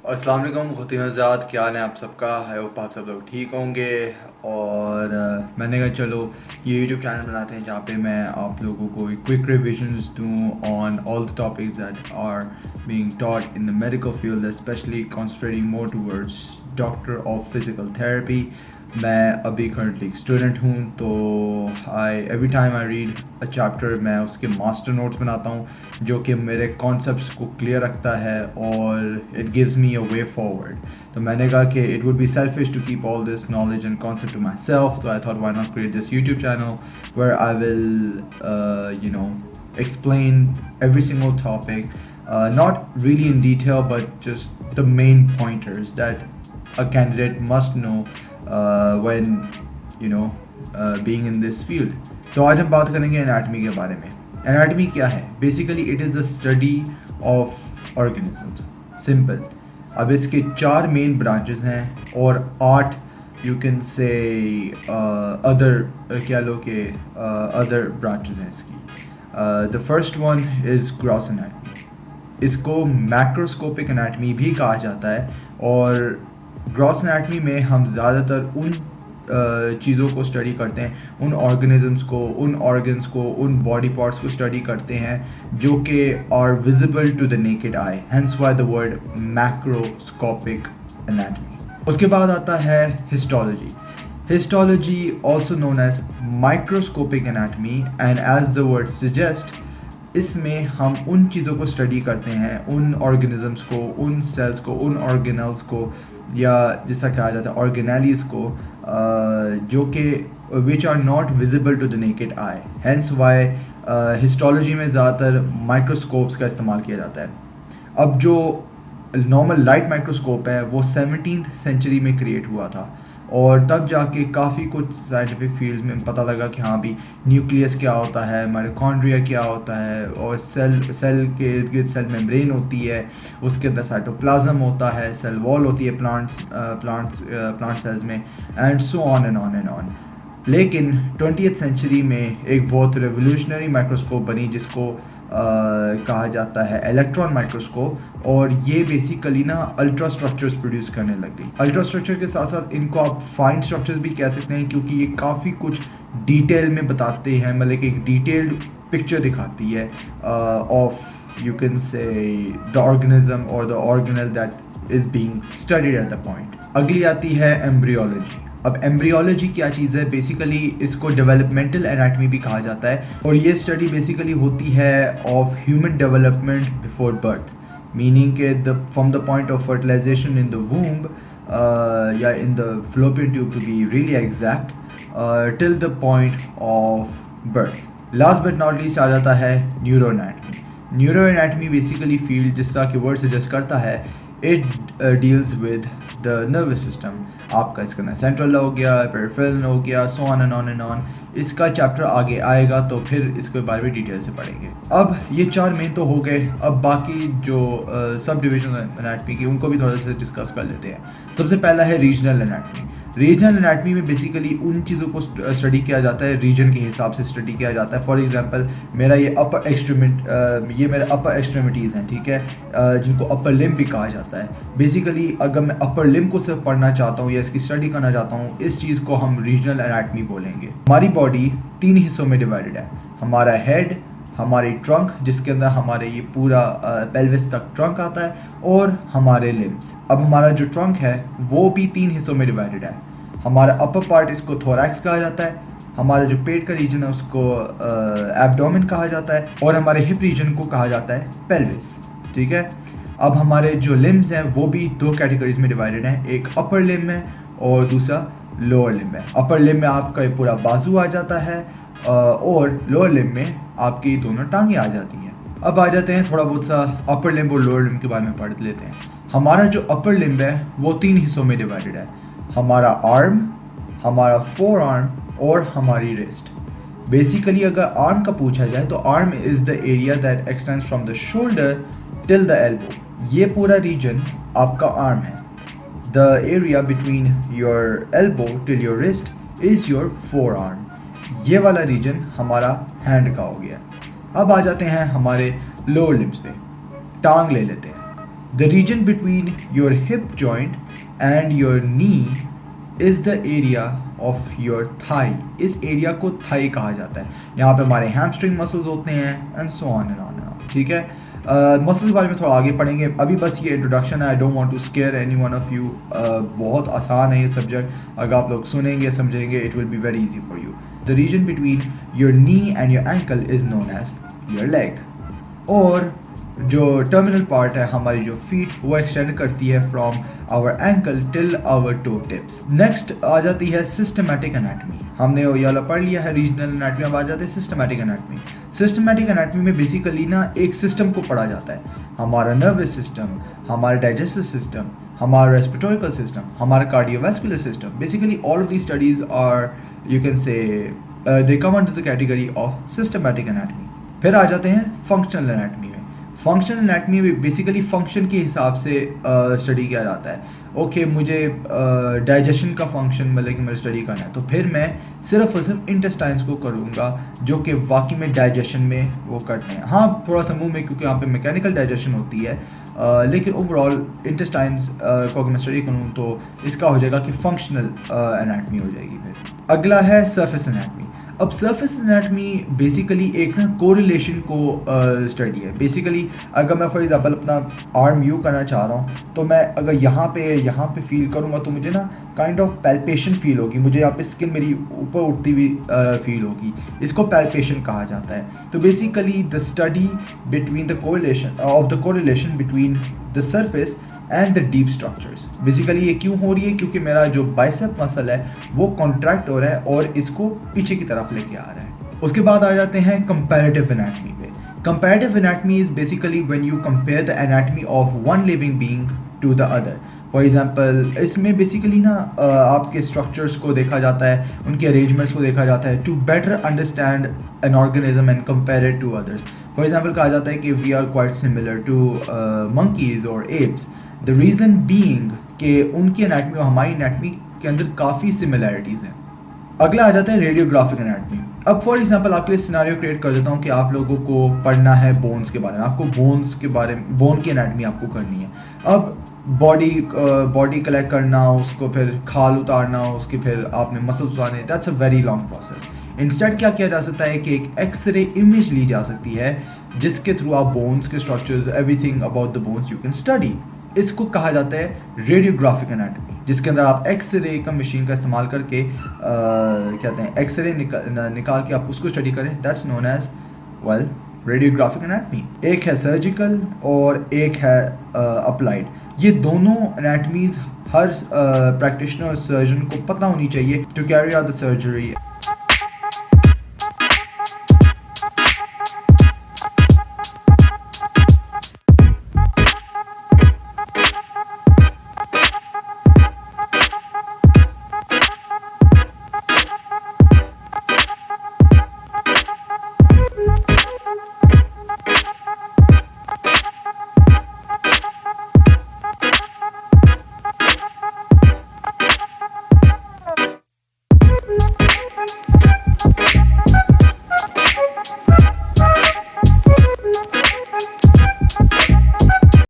अस्सलाम वालेकुम ख़ुतीन ज़ात, क्या हाल है आप सबका। आई होप आप सब लोग ठीक होंगे। और मैंने कहा चलो ये यूट्यूब चैनल बनाते हैं जहाँ पे मैं आप लोगों को क्विक रिविजन्स दूँ on all the topics that are being taught in the medical field, specially concentrating more towards doctor of physical therapy. मैं अभी करंटली स्टूडेंट हूँ, तो every time I read a chapter मैं उसके मास्टर नोट्स बनाता हूँ जो कि मेरे कॉन्सेप्ट्स को क्लियर रखता है और it gives me a way forward. तो मैंने कहा कि it would be selfish to keep all this knowledge and concept to myself, so I thought why not create this YouTube channel where I will explain every single topic, not really in detail but just the main pointers that a candidate must know when you know being in this field. तो आज हम बात करेंगे anatomy के बारे में। Anatomy क्या है? Basically it is the study of organisms, simple. अब इसके 4 मेन ब्रांचेस हैं और 8 यू कैन से अदर क्या लो के अदर ब्रांचेस हैं इसकी। The first one is gross anatomy. इसको मैक्रोस्कोपिक एनाटमी भी कहा जाता है। और ग्रॉस एनाटमी में हम ज़्यादातर उन चीज़ों को स्टडी करते हैं, उन ऑर्गेनिजम्स को, उन ऑर्गन्स को, उन बॉडी पार्ट्स को स्टडी करते हैं जो कि are visible to the naked eye, hence why the word macroscopic anatomy. उसके बाद आता है histology. Histology also known as microscopic anatomy, and as the word suggest इसमें हम उन चीज़ों को स्टडी करते हैं, उन ऑर्गेनिजम्स को, उन सेल्स को, उन ऑर्गेनल्स को, या जिसका कहा जाता है ऑर्गेनेलीज को, जो कि which are not visible to the naked eye, hence why histology में ज़्यादातर माइक्रोस्कोप्स का इस्तेमाल किया जाता है। अब जो नॉर्मल लाइट माइक्रोस्कोप है वो 17th सेंचुरी में क्रिएट हुआ था, और तब जाके काफ़ी कुछ साइंटिफिक फील्ड्स में पता लगा कि हाँ भी न्यूक्लियस क्या होता है, माइटोकॉन्ड्रिया क्या होता है, और सेल के इर्द गिर्द सेल मेम्ब्रेन होती है, उसके अंदर साइटोप्लाज्म होता है, सेल वॉल होती है प्लांट सेल्स में, and so on and on and on. लेकिन 20th सेंचुरी में एक बहुत रेवोल्यूशनरी माइक्रोस्कोप बनी जिसको कहा जाता है इलेक्ट्रॉन माइक्रोस्कोप, और ये बेसिकली ना अल्ट्रा स्ट्रक्चर्स प्रोड्यूस करने लग गई। अल्ट्रा स्ट्रक्चर के साथ साथ इनको आप फाइन स्ट्रक्चर्स भी कह सकते हैं, क्योंकि ये काफ़ी कुछ डिटेल में बताते हैं, मतलब कि एक डिटेल्ड पिक्चर दिखाती है of you can say the organism और the organelle that is being studied at the point. अगली आती है एम्ब्रियोलॉजी। अब एम्ब्रियोलॉजी क्या चीज़ है? बेसिकली इसको डेवलपमेंटल एनाटमी भी कहा जाता है, और ये स्टडी बेसिकली होती है of human development before birth, meaning के from the point of fertilization in the womb या in the fallopian tube to be really exact, till the point of birth. Last but not least आ जाता है neuroanatomy. Neuroanatomy basically field, जिस तरह की word suggest करता है, it deals with the nervous system. आपका इसका ना सेंट्रल हो गया, पेरिफेरल हो गया, so on and on and on. इसका चैप्टर आगे आएगा तो फिर इसके बारे में डिटेल से पढ़ेंगे। अब ये 4 मेन तो हो गए, अब बाकी जो सब डिविजन एनाटमी की उनको भी थोड़ा सा डिस्कस कर लेते हैं। सबसे पहला है रीजनल एनाटमी। रीजनल एनाटमी में बेसिकली उन चीज़ों को स्टडी किया जाता है, रीजन के हिसाब से स्टडी किया जाता है। फॉर एग्जांपल मेरा ये ये मेरे अपर एक्सट्रीमिटीज़ हैं, ठीक है, जिनको अपर लिम्ब भी कहा जाता है। बेसिकली अगर मैं अपर लिम्ब को सिर्फ पढ़ना चाहता हूँ या इसकी स्टडी करना चाहता हूँ, इस चीज़ को हम रीजनल एनाटमी बोलेंगे। हमारी बॉडी 3 हिस्सों में डिवाइडेड है। हमारा हेड, हमारी ट्रंक जिसके अंदर हमारे ये पूरा पेल्विस तक ट्रंक आता है, और हमारे लिम्स। अब हमारा जो ट्रंक है वो भी 3 हिस्सों में डिवाइडेड है। हमारा अपर पार्ट इसको थोरैक्स कहा जाता है, हमारा जो पेट का रीजन है उसको एब्डोमेन कहा जाता है, और हमारे हिप रीजन को कहा जाता है पेल्विस, ठीक है। अब हमारे जो लिम्स हैं वो भी 2 कैटेगरीज में डिवाइडेड हैं, एक अपर लिम्ब है और दूसरा लोअर लिम्ब है। अपर लिम्ब में आपका ये पूरा बाजू आ जाता है, और लोअर लिम्ब में आपकी दोनों टांगें आ जाती हैं। अब आ जाते हैं थोड़ा बहुत सा अपर लिम्ब और लोअर लिम्ब के बारे में पढ़ लेते हैं। हमारा जो अपर लिम्ब है वो 3 हिस्सों में डिवाइडेड है। हमारा आर्म, हमारा फोर आर्म और हमारी रिस्ट। बेसिकली अगर आर्म का पूछा जाए तो arm is the area that extends from the shoulder till the elbow. ये पूरा रीजन आपका आर्म है। The area between your elbow till your wrist is your four arm. ये वाला रीजन हमारा हैंड का हो गया। अब आ जाते हैं हमारे लोअर लिम्स पे। टांग ले लेते हैं। The region between your hip joint and your knee is the area of your thigh. इस एरिया को थाई कहा जाता है. यहाँ पे हमारे हैमस्ट्रिंग मसल्स होते हैं and so on and on. ठीक है, मसल्स के बारे में थोड़ा आगे पढ़ेंगे. अभी बस ये इंट्रोडक्शन है. I don't want to scare any one of you. बहुत आसान है ये सब्जेक्ट. अगर आप लोग सुनेंगे समझेंगे it will be very easy for you. The region between your knee and your ankle is known as your leg. और जो टर्मिनल पार्ट है हमारी जो फीट वो एक्सटेंड करती है from our ankle till our toe tips. Next आ जाती है सिस्टमैटिक एनाटमी. हमने ये वाला पढ़ लिया है रीजनल एनाटमी. अब आ जाते हैं सिस्टमैटिक एनाटमी. सिस्टमैटिक एनाटमी में बेसिकली ना एक सिस्टम को पढ़ा जाता है. हमारा नर्वस सिस्टम, हमारा डाइजेस्टिव सिस्टम, हमारा रेस्पिरेटरी सिस्टम, हमारा cardiovascular system. Basically all of the studies are you can say they come under the category of systematic anatomy. फिर आ जाते हैं फंक्शनल एनाटमी में. फंक्शनल एनाटमी में बेसिकली फंक्शन के हिसाब से स्टडी किया जाता है. ओके मुझे डाइजेशन का फंक्शन मतलब कि मुझे स्टडी करना है तो फिर मैं सिर्फ और सिर्फ इंटेस्टाइन्स को करूँगा जो कि वाकई में डाइजेशन में वो करते हैं. हाँ थोड़ा सा मुंह में क्योंकि यहाँ पे मैकेनिकल डाइजेशन होती है लेकिन ओवरऑल इंटेस्टाइन्स को अगर मैं स्टडी करूँ तो इसका हो जाएगा कि फंक्शनल एनाटमी हो जाएगी. फिर अगला है सरफेस एनाटमी. अब सरफेस एनाटमी बेसिकली एक ना कोरिलेशन को स्टडी है. बेसिकली अगर मैं फॉर एग्जांपल अपना आर्म यू करना चाह रहा हूँ तो मैं अगर यहाँ पे फील करूँगा तो मुझे ना काइंड ऑफ पैल्पेशन फील होगी. मुझे यहाँ पे स्किन मेरी ऊपर उठती हुई फील होगी. इसको पैल्पेशन कहा जाता है. तो basically the study between the correlation between the surface and the deep structures. Basically ये क्यों हो रही है क्योंकि मेरा जो बाइसेप मसल है वो कॉन्ट्रैक्ट हो रहा है और इसको पीछे की तरफ लेके आ रहा है. उसके बाद आ जाते हैं कंपैरेटिव एनाटमी पे. Comparative anatomy is basically when you compare the anatomy of one living being to the other. For example इसमें बेसिकली ना आपके स्ट्रक्चर्स को देखा जाता है, उनके अरेंजमेंट्स को देखा जाता है to better understand an organism and compare it to others. For example कहा जाता है कि we are quite similar to monkeys और एप्स. द रीज़न बीइंग कि उनकी एनाटमी और हमारी एनाटमी के अंदर काफ़ी सिमिलैरिटीज़ हैं. अगला आ जाता है रेडियोग्राफिक एनाटमी. अब फॉर एग्जांपल आपके लिए सिनेरियो क्रिएट कर देता हूँ कि आप लोगों को पढ़ना है बोन्स के बारे में. आपको बोन की एनाटमी आपको करनी है. अब बॉडी कलेक्ट करना, उसको फिर खाल उतारना, उसके फिर आपने मसल्स उतारने, that's a very long process. Instead क्या किया जा सकता है कि एक एक्सरे इमेज ली जा सकती है जिसके थ्रू आप बोन्स के structures everything about the bones you can study. इसको कहा जाता है रेडियोग्राफिक एनाटमी जिसके अंदर आप एक्सरे का मशीन का इस्तेमाल करके कहते हैं एक्सरे निकाल के आप उसको स्टडी करें. That's known as well radiographic anatomy. एक है सर्जिकल और एक है अप्लाइड. ये दोनों एनाटमीज हर प्रैक्टिशनर और सर्जन को पता होनी चाहिए to carry out the surgery.